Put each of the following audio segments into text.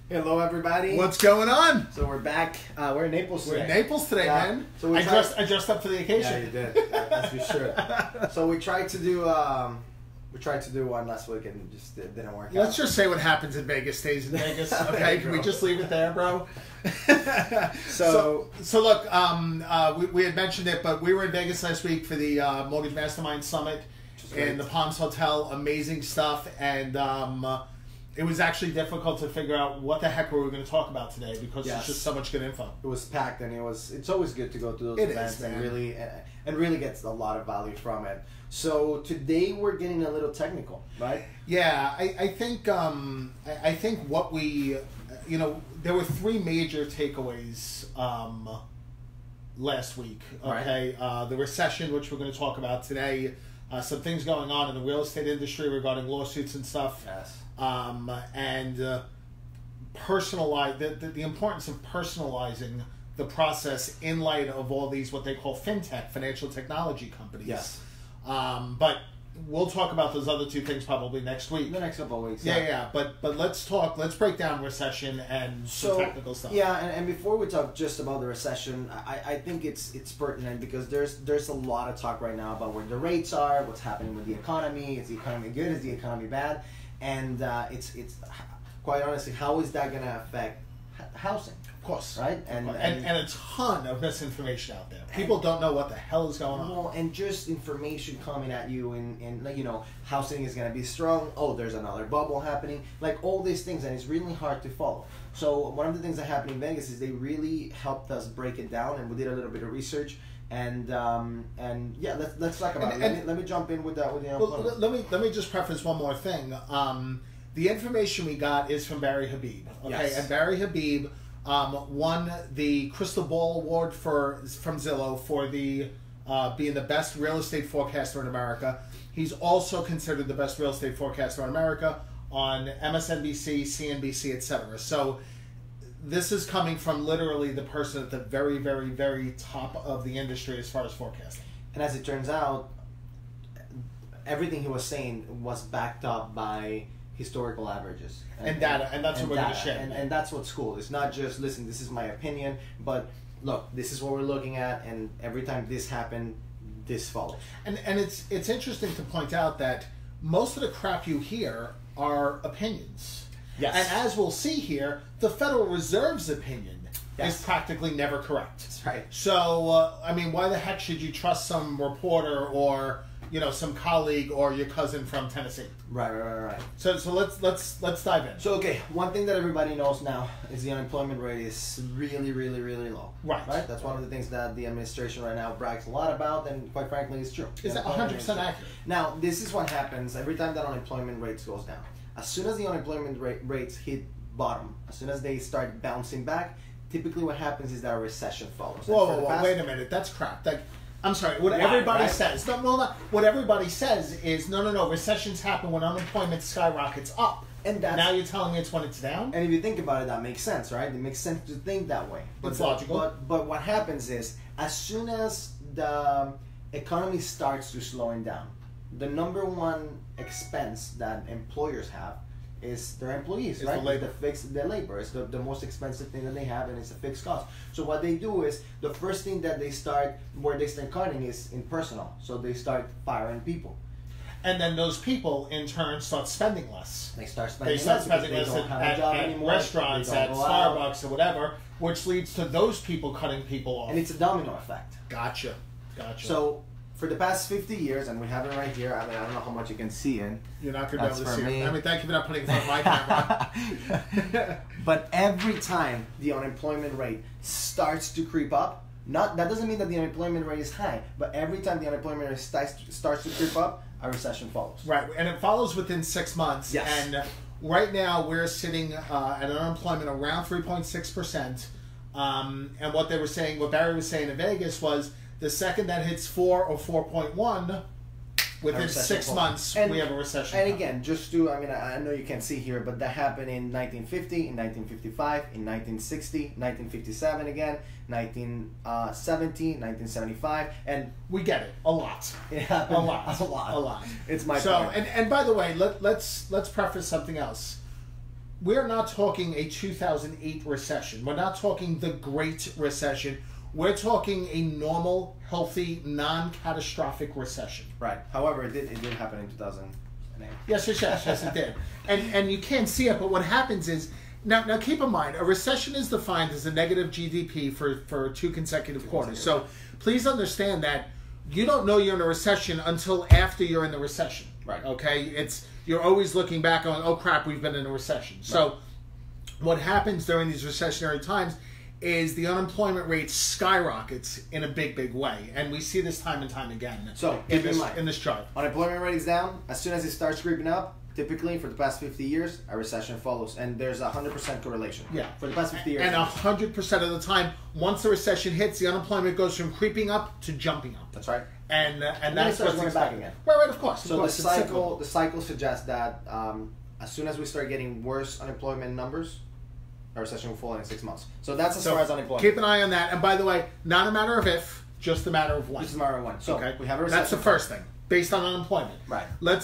Hello, everybody. What's going on? So we're back. We're in Naples today. We're in Naples today, man. So I dressed up for the occasion. Yeah, you did. As you should. So we tried to do one last week and just didn't work out. Let's just say what happens in Vegas stays in Vegas. Okay, can we just leave it there, bro? So look, we had mentioned it, but we were in Vegas last week for the Mortgage Mastermind Summit in the Palms Hotel. Amazing stuff, and it was actually difficult to figure out what the heck we were going to talk about today because there's just so much good info. It was packed, and it's always good to go to those events and really gets a lot of value from it. So today we're getting a little technical, right? Yeah, I think what we, there were three major takeaways last week. Okay, right. The recession, which we're going to talk about today, some things going on in the real estate industry regarding lawsuits and stuff. Yes. And personalize the importance of personalizing the process in light of all these what they call fintech, financial technology companies. Yes. But we'll talk about those other two things probably next week. The next couple of weeks. Yeah. But let's break down recession and some technical stuff. Yeah, and before we talk just about the recession, I think it's pertinent because there's a lot of talk right now about where the rates are, what's happening with the economy. Is the economy good? Is the economy bad? And it's quite honestly, how is that going to affect housing? Of course, right? And a ton of misinformation out there. People don't know what the hell is going on. Well, and just information coming at you, and housing is going to be strong. Oh, there's another bubble happening. Like all these things, and it's really hard to follow. So one of the things that happened in Vegas is they really helped us break it down, and we did a little bit of research. And yeah, let's talk about it. Let me jump in with that. Well, let me just preface one more thing. The information we got is from Barry Habib. Okay, yes. And Barry Habib won the Crystal Ball Award from Zillow for the being the best real estate forecaster in America. He's also considered the best real estate forecaster in America on MSNBC, CNBC, etc. So this is coming from literally the person at the very, very, very top of the industry as far as forecasting. And as it turns out, everything he was saying was backed up by historical averages and data, and that's what we're going to share. And that's what's cool. It's not just, listen, this is my opinion, but look, this is what we're looking at, and every time this happened, this follows. And it's interesting to point out that most of the crap you hear are opinions. Yes. And as we'll see here, the Federal Reserve's opinion is practically never correct. That's right. So, why the heck should you trust some reporter or some colleague or your cousin from Tennessee? Right. So let's dive in. So, okay, one thing that everybody knows now is the unemployment rate is really, really, really low. Right. That's one of the things that the administration right now brags a lot about, and quite frankly, it's true. Is that 100% accurate? Now, this is what happens every time that unemployment rate goes down. As soon as the unemployment rates hit bottom, as soon as they start bouncing back, typically what happens is that a recession follows. Whoa, wait a minute. That's crap. I'm sorry. What everybody says. What everybody says is no. Recessions happen when unemployment skyrockets up. And now you're telling me it's when it's down? And if you think about it, that makes sense, right? It makes sense to think that way. It's logical. But what happens is, as soon as the economy starts to slowing down, the number one expense that employers have is their employees, right? Their labor is the most expensive thing that they have, and it's a fixed cost. So what they do is, the first thing that they start cutting is in personal. So they start firing people. And then those people, in turn, start spending less. They start spending less at restaurants, at Starbucks, or whatever, which leads to those people cutting people off. And it's a domino effect. Gotcha. So for the past 50 years, and we have it right here. I don't know how much you can see in. You're not going to be able to see it. Thank you for not putting it on my camera. But every time the unemployment rate starts to creep up, that doesn't mean that the unemployment rate is high, but every time the unemployment rate starts to creep up, a recession follows. Right, and it follows within 6 months. Yes. And right now we're sitting at an unemployment around 3.6%. And what Barry was saying in Vegas was, the second that hits 4 or 4.1, within 6 months, we have a recession. And again, I know you can't see here, but that happened in 1950, in 1955, in 1960, 1957 again, 1970, 1975, and we get it a lot. It happened a lot. It's my point. And by the way, let's preface something else. we're not talking a 2008 recession. We're not talking the Great Recession. We're talking a normal, healthy, non-catastrophic recession. Right. However, it did happen in 2008. Yes, it did. And you can't see it, but what happens is, now keep in mind, a recession is defined as a negative GDP for two consecutive quarters. So please understand that you don't know you're in a recession until after you're in the recession. Right. Okay? You're always looking back on, oh crap, we've been in a recession. Right. So what happens during these recessionary times is the unemployment rate skyrockets in a big way. And we see this time and time again. So in this chart. Unemployment rate is down. As soon as it starts creeping up, typically for the past 50 years, a recession follows. And there's a 100% correlation. Yeah. For the past 50 years. And 100% of the time, once the recession hits, the unemployment goes from creeping up to jumping up. That's right. And that's what's going back again. Right, of course. So the cycle suggests that as soon as we start getting worse unemployment numbers, a recession will fall in 6 months. So that's as far as unemployment. Keep an eye on that. And by the way, not a matter of if, just a matter of when. Just a matter of when. So okay. We have a recession. That's the first thing, based on unemployment. Right. Let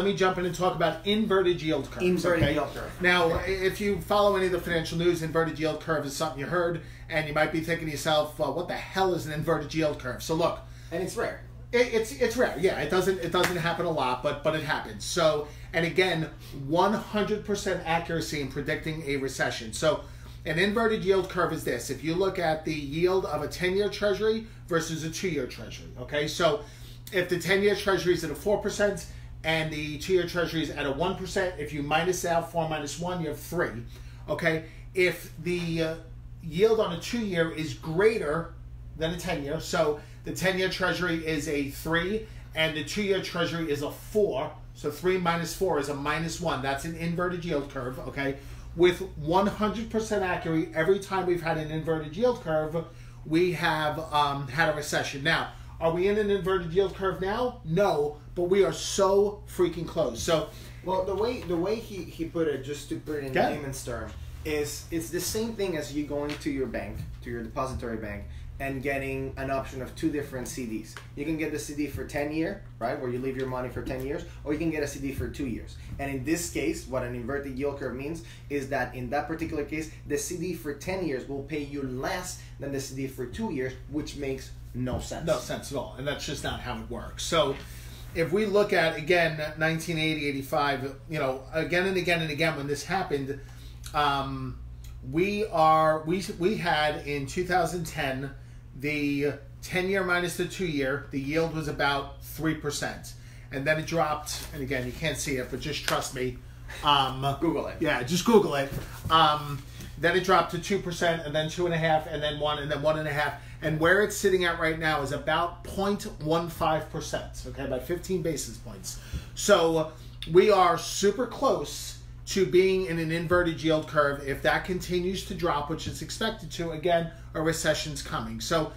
me jump in and talk about inverted yield curves. Inverted yield curve. Now, if you follow any of the financial news, inverted yield curve is something you heard, and you might be thinking to yourself, well, what the hell is an inverted yield curve? So look. And it's rare. It's rare, yeah. It doesn't happen a lot, but it happens. So, and again, 100% accuracy in predicting a recession. So, an inverted yield curve is this. If you look at the yield of a 10-year Treasury versus a 2-year Treasury, okay? So, if the 10-year Treasury is at a 4% and the 2-year Treasury is at a 1%, if you minus out 4 minus 1, you have 3, okay? If the yield on a 2-year is greater than a 10-year, so the 10-year Treasury is a 3 and the 2-year Treasury is a 4, so 3 minus 4 is a minus 1. That's an inverted yield curve, okay? With 100% accuracy, every time we've had an inverted yield curve, we have had a recession. Now, are we in an inverted yield curve now? No, but we are so freaking close. So, well, the way he put it, just to put it in layman's term, is it's the same thing as you going to your bank, to your depository bank, and getting an option of 2 different CDs. You can get the CD for 10 years, right, where you leave your money for 10 years, or you can get a CD for 2 years. And in this case, what an inverted yield curve means is that in that particular case, the CD for 10 years will pay you less than the CD for 2 years, which makes no sense. No sense at all. And that's just not how it works. So if we look at, again, 1980, 85, again and again and again when this happened, we had in 2010 the 10-year minus the 2-year, the yield was about 3%. And then it dropped, and again, you can't see it, but just trust me. Google it. Yeah, just Google it. Then it dropped to 2%, and then 2.5%, and then 1%, and then 1.5%. And where it's sitting at right now is about 0.15%, okay, about 15 basis points. So we are super close to being in an inverted yield curve. If that continues to drop, which is expected to, again, a recession's coming. So,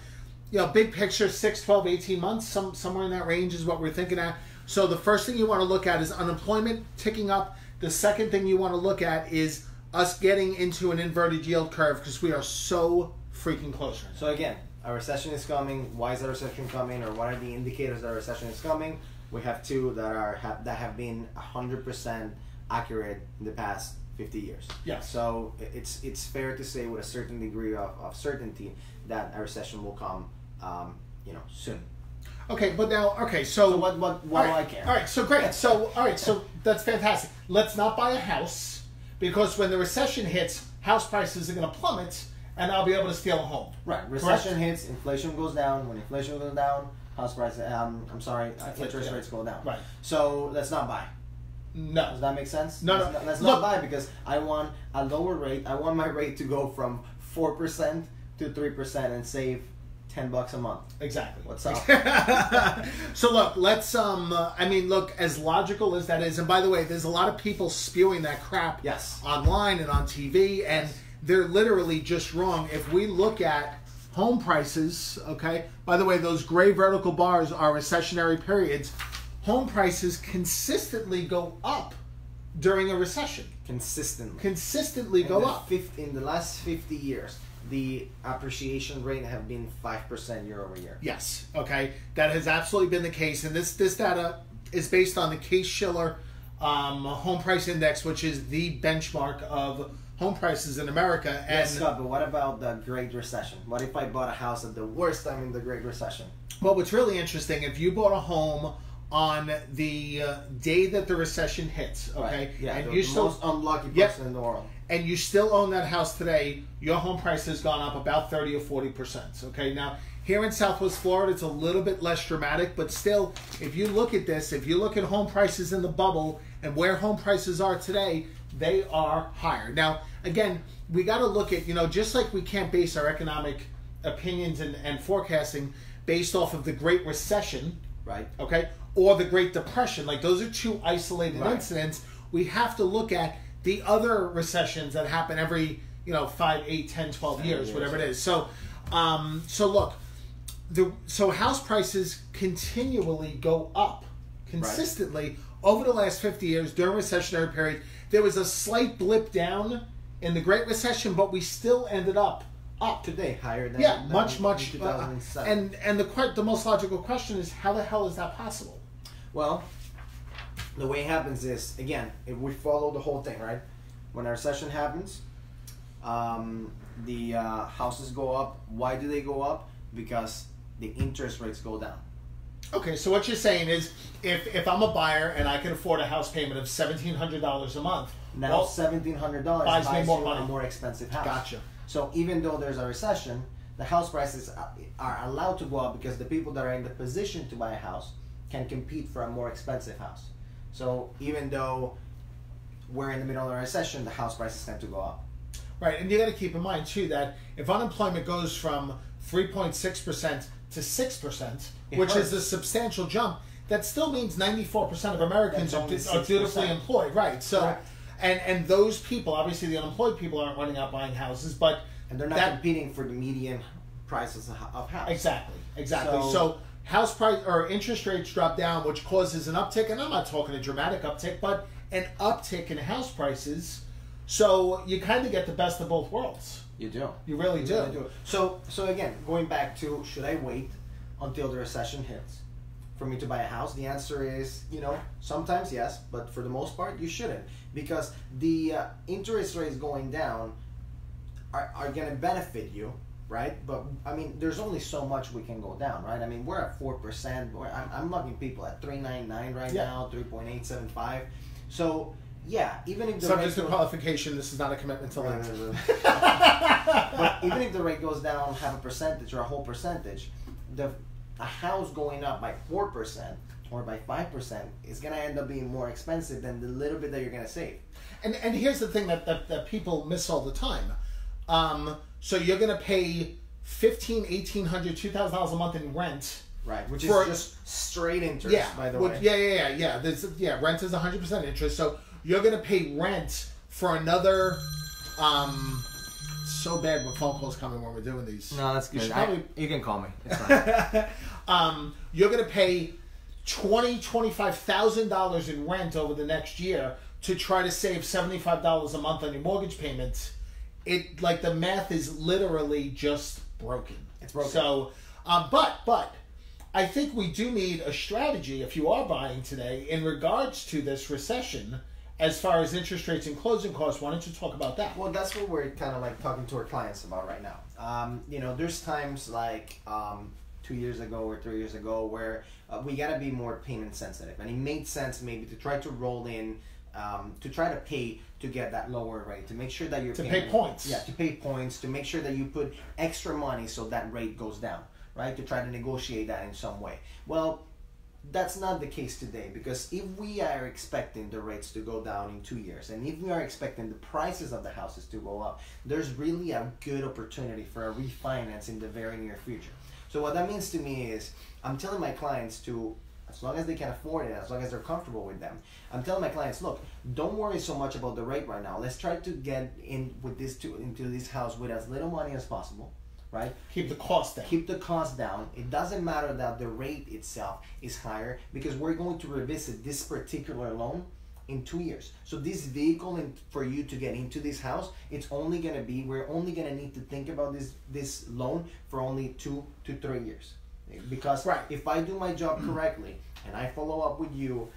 big picture, 6, 12, 18 months, somewhere in that range is what we're thinking at. So the first thing you want to look at is unemployment ticking up. The second thing you want to look at is us getting into an inverted yield curve because we are so freaking close right now. So again, a recession is coming. Why is a recession coming, or what are the indicators that a recession is coming? We have 2 that have been 100% accurate in the past 50 years. Yeah. So it's fair to say with a certain degree of certainty that a recession will come, soon. Okay, but now, so what do I care? All right, so great. So that's fantastic. Let's not buy a house because when the recession hits, house prices are going to plummet, and I'll be able to steal a home. Right. Recession hits, inflation goes down. When inflation goes down, house prices. Interest rates go down. Right. So let's not buy. No. Does that make sense? No. Let's not buy because I want a lower rate. I want my rate to go from 4% to 3% and save $10 a month. Exactly. What's up? So look, let's look, as logical as that is, and by the way, there's a lot of people spewing that crap online and on TV, and they're literally just wrong. If we look at home prices, okay, by the way, those gray vertical bars are recessionary periods. Home prices consistently go up during a recession. Consistently go up. In the last 50 years, the appreciation rate have been 5% year over year. Yes, okay. That has absolutely been the case. And this data is based on the Case-Shiller home price index, which is the benchmark of home prices in America. And yes, Scott, but what about the Great Recession? What if I bought a house at the worst time in the Great Recession? Well, what's really interesting, if you bought a home on the day that the recession hits, okay, right. Yeah, and the you still most unlucky person in the world, and you still own that house today, your home price has gone up about 30 or 40%. Okay, now here in Southwest Florida, it's a little bit less dramatic, but still, if you look at this, if you look at home prices in the bubble and where home prices are today, they are higher. Now, again, we got to look at, just like we can't base our economic opinions and forecasting based off of the Great Recession, right? Okay, or the Great Depression. Like, those are two isolated incidents. We have to look at the other recessions that happen every 5, 8, 10, 12 years, whatever it is. So look, so house prices continually go up consistently over the last 50 years during a recessionary period. There was a slight blip down in the Great Recession, but we still ended up today higher than much 2007. And the most logical question is, how the hell is that possible? Well, the way it happens is, again, if we follow the whole thing, right? When a recession happens, the houses go up. Why do they go up? Because the interest rates go down. Okay, so what you're saying is, if I'm a buyer and I can afford a house payment of $1,700 a month, now $1,700 buys me more you money. A more expensive house. Gotcha. So even though there's a recession, the house prices are allowed to go up because the people that are in the position to buy a house can compete for a more expensive house. So even though we're in the middle of a recession, the house prices tend to go up. Right, and you got to keep in mind too that if unemployment goes from 3.6% to 6%, which is a substantial jump, that still means 94% of Americans are dutifully employed. Right. So, correct. and those people, obviously the unemployed people aren't running out buying houses, but and they're not competing for the median prices of house. Exactly. So house price or interest rates drop down, which causes an uptick, and I'm not talking a dramatic uptick, but an uptick in house prices. So you kind of get the best of both worlds. You do. You really do. So again, going back to, should I wait until the recession hits for me to buy a house? The answer is, sometimes yes, but for the most part, you shouldn't, because the interest rates going down are going to benefit you, right? But I mean, there's only so much we can go down, right? I mean, we're at 4%. I'm looking people at 3.99 right now, 3.875. So yeah, even if the subject to qualification, this is not a commitment to lend. But even if the rate goes down half a percentage or a whole percentage, a house going up by 4% or by 5% is going to end up being more expensive than the little bit that you're going to save. And here's the thing that people miss all the time. So you're going to pay $1,500, $1,800, $2,000 a month in rent. Right, which is just straight interest, by the way. Yeah. Rent is 100% interest. So you're going to pay rent for another... so bad with phone calls coming when we're doing these. No, that's good. You can call me. It's fine. You're going to pay $25,000 in rent over the next year to try to save $75 a month on your mortgage payments. The math is literally just broken. It's broken. So, but I think we do need a strategy if you are buying today in regards to this recession. As far as interest rates and closing costs, why don't you talk about that? Well, that's what we're kind of talking to our clients about right now. There's times like 2 years ago or 3 years ago where we got to be more payment sensitive. And it made sense maybe to try to roll in, to try to pay to get that lower rate, to make sure that you're pay points. Yeah, to pay points, to make sure that you put extra money so that rate goes down, right? To try to negotiate that in some way. Well, that's not the case today, because if we are expecting the rates to go down in 2 years, and if we are expecting the prices of the houses to go up, there's really a good opportunity for a refinance in the very near future. So what that means to me is, I'm telling my clients to, as long as they can afford it, as long as they're comfortable with them, I'm telling my clients, look, don't worry so much about the rate right now. Let's try to get in with into this house with as little money as possible. Right? Keep the cost down. Keep the cost down. It doesn't matter that the rate itself is higher, because we're going to revisit this particular loan in 2 years. So this vehicle for you to get into this house, we're only going to need to think about this loan for only 2 to 3 years. Because if I do my job correctly and I follow up with you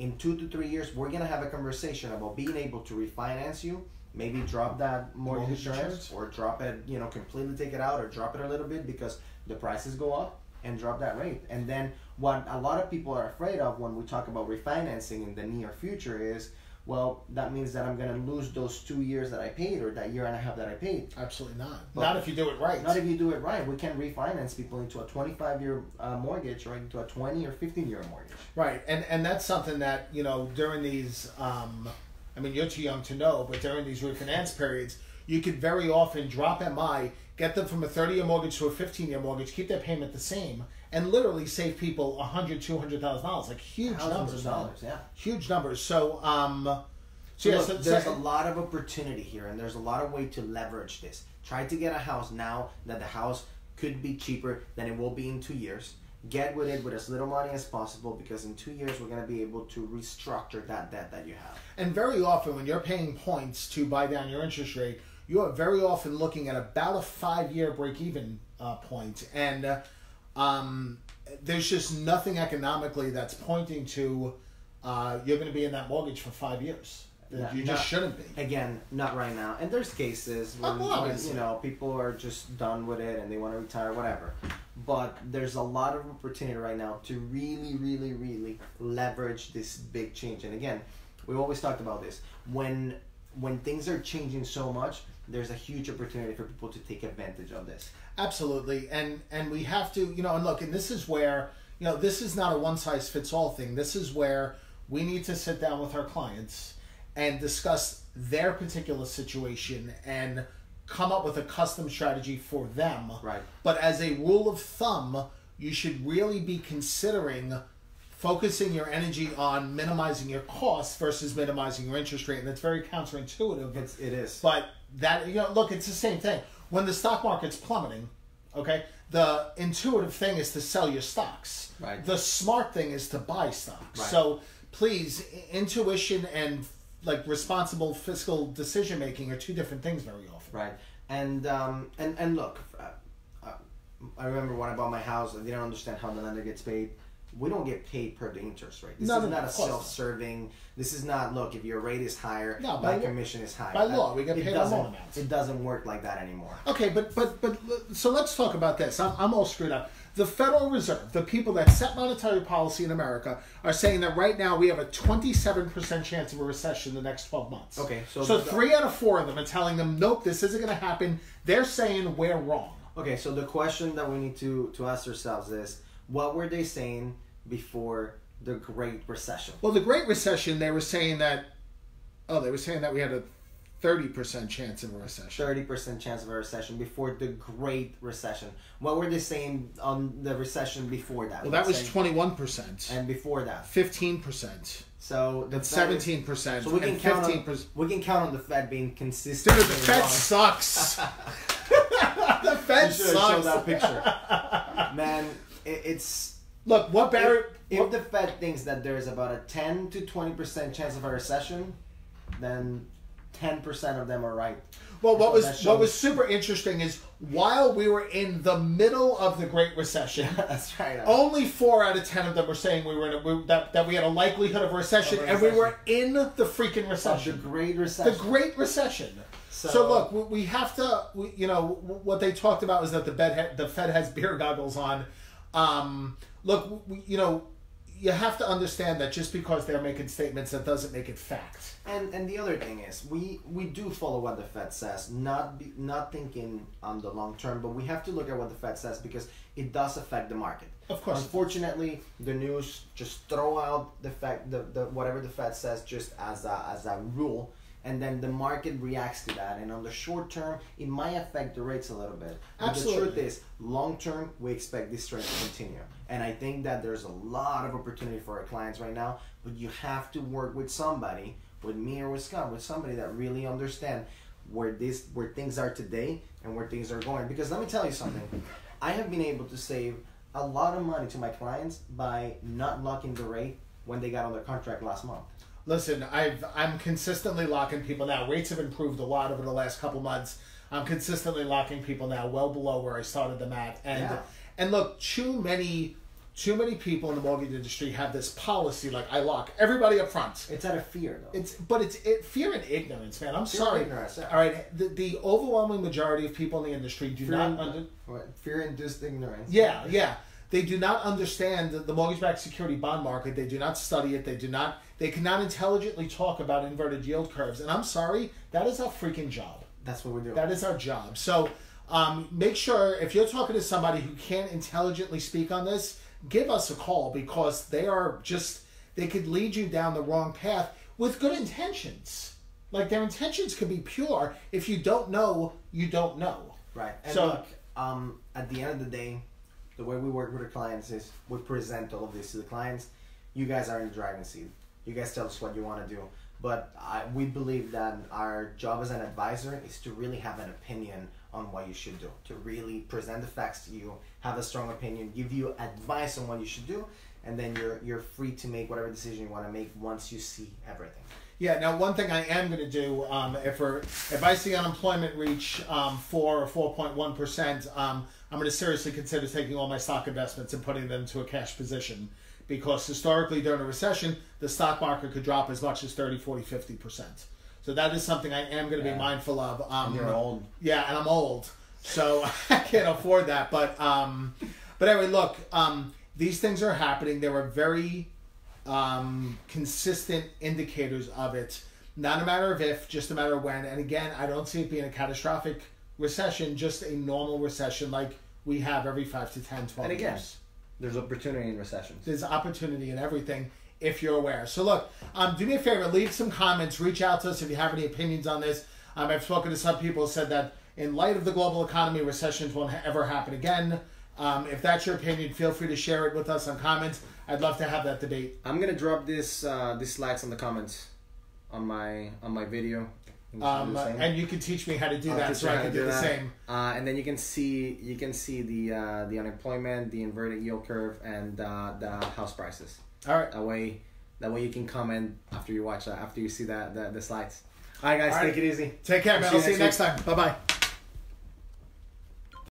in 2 to 3 years, we're going to have a conversation about being able to refinance you, maybe drop that mortgage insurance, or drop it, completely take it out, or drop it a little bit because the prices go up, and drop that rate. And then what a lot of people are afraid of when we talk about refinancing in the near future is, well, that means that I'm going to lose those 2 years that I paid, or that year and a half that I paid. Absolutely not. But not if you do it right. Not if you do it right. We can refinance people into a 25-year mortgage, or into a 20 or 15-year mortgage. Right, and that's something that, during these, you're too young to know, but during these refinance periods, you could very often drop MI, get them from a 30-year mortgage to a 15-year mortgage, keep their payment the same, and literally save people $100,000, $200,000, like huge numbers. Yeah, huge numbers. So, there's a lot of opportunity here, and there's a lot of way to leverage this. Try to get a house now that the house could be cheaper than it will be in 2 years. Get with it with as little money as possible, because in 2 years we're going to be able to restructure that debt that you have. And very often when you're paying points to buy down your interest rate, you are very often looking at about a 5-year break-even point. And there's just nothing economically that's pointing to you're going to be in that mortgage for 5 years. You just shouldn't be. Again, not right now. And there's cases when people are just done with it and they want to retire, whatever. But there's a lot of opportunity right now to really, really, really leverage this big change. And again, we always talked about this. When things are changing so much, there's a huge opportunity for people to take advantage of this. Absolutely. And we have to, and look, and this is where, this is not a one-size-fits-all thing. This is where we need to sit down with our clients and discuss their particular situation and come up with a custom strategy for them. Right. But as a rule of thumb, you should really be considering focusing your energy on minimizing your costs versus minimizing your interest rate. And that's very counterintuitive. It is. But that, look, it's the same thing. When the stock market's plummeting, okay, the intuitive thing is to sell your stocks. Right. The smart thing is to buy stocks. Right. So please, intuition and responsible fiscal decision making are two different things very often. Right. And look, I remember when I bought my house, I didn't understand how the lender gets paid. We don't get paid per the interest rate. This is not a self-serving. This is not, look, if your rate is higher, my commission is higher. By law, we get paid on loan amounts. It doesn't work like that anymore. Okay, but so let's talk about this. I'm all screwed up. The Federal Reserve, the people that set monetary policy in America, are saying that right now we have a 27% chance of a recession in the next 12 months. Okay, so 3 out of 4 of them are telling them, nope, this isn't going to happen. They're saying we're wrong. Okay, so the question that we need to ask ourselves is, what were they saying before the Great Recession? Well, the Great Recession, they were saying that we had a 30% chance of a recession. 30% chance of a recession before the Great Recession. What were they saying on the recession before that? Well, that was 21%. And before that? 15%. So the 17%. So we can count 15%. We can count on the Fed being consistent. Dude, the Fed sucks. The Fed sucks. Show that picture, man. It's look what Barry. If the Fed thinks that there's about a 10 to 20% chance of a recession, then 10% of them are right. Well, what was super interesting is while we were in the middle of the Great Recession, that's right. Only 4 out of 10 of them were saying that we had a likelihood of a recession, and we were in the freaking recession. The Great Recession. The Great Recession. So look, we have to. What they talked about was that the Fed has beer goggles on. Look, you have to understand that just because they're making statements, that doesn't make it fact. And the other thing is, we do follow what the Fed says, not thinking on the long term, but we have to look at what the Fed says because it does affect the market. Of course. Unfortunately, the news just throw out the whatever the Fed says just as a rule, and then the market reacts to that. And on the short term, it might affect the rates a little bit. Absolutely. But the truth is, long term, we expect this trend to continue. And I think that there's a lot of opportunity for our clients right now, but you have to work with somebody, with me or with Scott, with somebody that really understands where things are today and where things are going. Because let me tell you something, I have been able to save a lot of money to my clients by not locking the rate when they got on their contract last month. Listen, I'm consistently locking people now. Rates have improved a lot over the last couple months. I'm consistently locking people now well below where I started them at. And look, too many too many people in the mortgage industry have this policy like I lock everybody up front. It's out of fear, though. It's fear and ignorance, man. I'm fear sorry. And ignorance, yeah. All right, the overwhelming majority of people in the industry do fear-induced ignorance. Yeah. They do not understand the mortgage-backed security bond market. They do not study it. They cannot intelligently talk about inverted yield curves. And I'm sorry, that is our freaking job. That's what we do. That is our job. So make sure if you're talking to somebody who can't intelligently speak on this, give us a call, because they could lead you down the wrong path with good intentions. Like, their intentions could be pure. If you don't know, you don't know. Right. And so, look, at the end of the day, the way we work with our clients is we present all of this to the clients. You guys are in the driving seat. You guys tell us what you want to do. But we believe that our job as an advisor is to really have an opinion on what you should do, to really present the facts to you, have a strong opinion, give you advice on what you should do, and then you're free to make whatever decision you want to make once you see everything. Yeah. Now, one thing I am going to do, if I see unemployment reach 4 or 4.1%, I'm going to seriously consider taking all my stock investments and putting them to a cash position. Because historically, during a recession, the stock market could drop as much as 30, 40, 50%. So that is something I am going to be mindful of. And you're old. Yeah, and I'm old. So I can't afford that. But anyway, look, these things are happening. There are very consistent indicators of it. Not a matter of if, just a matter of when. And again, I don't see it being a catastrophic recession, just a normal recession like we have every 5 to 10, 12 years. There's opportunity in recessions. There's opportunity in everything if you're aware. So look, do me a favor, leave some comments, reach out to us if you have any opinions on this. I've spoken to some people who said that in light of the global economy, recessions won't ever happen again. If that's your opinion, feel free to share it with us on comments. I'd love to have that debate. I'm gonna drop these slides on the comments on my video. And you can teach me how to do that, so I can do the same. And then you can see the unemployment, the inverted yield curve, and the house prices. All right. That way you can comment after you watch that, after you see the slides. All right, guys, take it easy. Take care, man. I'll see you next time. Bye bye.